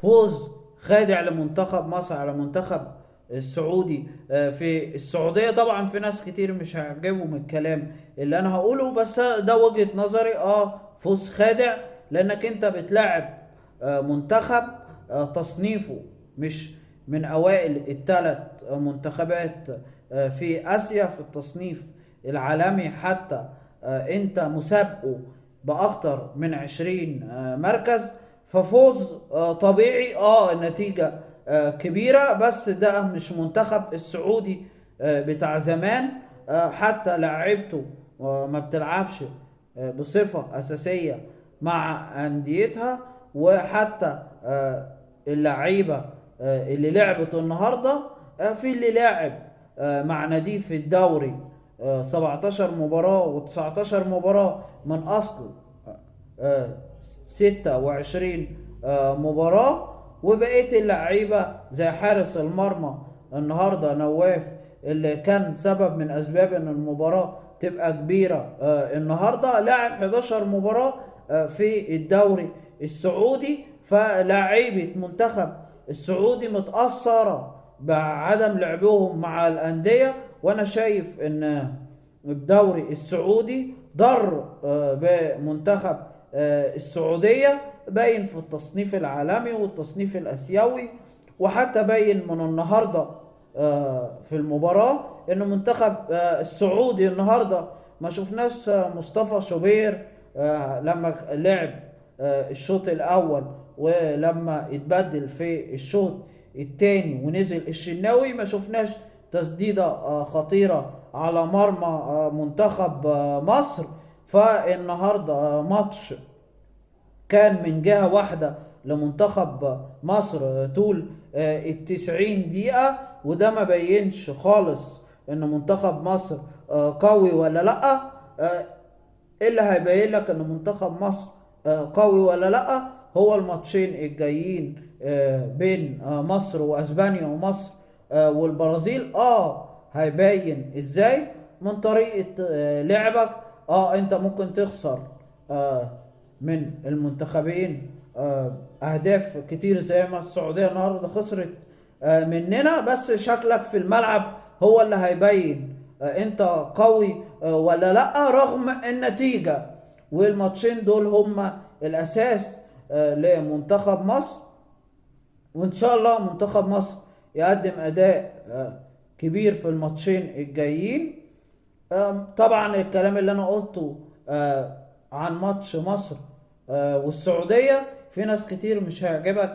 فوز خادع لمنتخب مصر على منتخب السعودي في السعودية. طبعا في ناس كتير مش هيعجبهم الكلام اللي انا هقوله، بس ده وجهة نظري. فوز خادع لانك انت بتلعب منتخب تصنيفه مش من اوائل الثلاث منتخبات في اسيا في التصنيف العالمي، حتى انت مسابقه باكتر من 20 مركز. ففوز طبيعي، النتيجة كبيرة، بس ده مش منتخب السعودي بتاع زمان. حتى لعيبته ما بتلعبش بصفة أساسية مع أنديتها. وحتى اللعيبة اللي لعبت النهاردة، في اللي لاعب مع ناديه في الدوري 17 مباراة و19 مباراة من أصل 26 مباراة. وبقية اللعيبة زي حارس المرمى النهاردة نواف، اللي كان سبب من أسباب إن المباراة تبقى كبيرة، النهاردة لعب 11 مباراة في الدوري السعودي. فلاعيبة منتخب السعودي متأثرة بعدم لعبهم مع الأندية، وأنا شايف إن الدوري السعودي ضر بمنتخب السعودية، باين في التصنيف العالمي والتصنيف الآسيوي. وحتى باين من النهاردة في المباراة إن منتخب السعودي النهاردة ما شفناش مصطفى شوبير لما لعب الشوط الأول، ولما اتبدل في الشوط الثاني ونزل الشناوي ما شفناش تسديدة خطيرة على مرمى منتخب مصر. فالنهاردة ماتش كان من جهة واحدة لمنتخب مصر طول 90 دقيقة، وده ما بينش خالص ان منتخب مصر قوي ولا لأ. اللي هيبين لك ان منتخب مصر قوي ولا لأ هو الماتشين الجايين بين مصر واسبانيا ومصر والبرازيل. هيبين ازاي من طريقة لعبك. انت ممكن تخسر من المنتخبين اهداف كتير زي ما السعودية النهاردة خسرت مننا، بس شكلك في الملعب هو اللي هيبين انت قوي ولا لا، رغم النتيجة. والماتشين دول هما الاساس لمنتخب مصر، وان شاء الله منتخب مصر يقدم اداء كبير في الماتشين الجايين. طبعا الكلام اللي انا قلته عن ماتش مصر والسعودية في ناس كتير مش هيعجبك.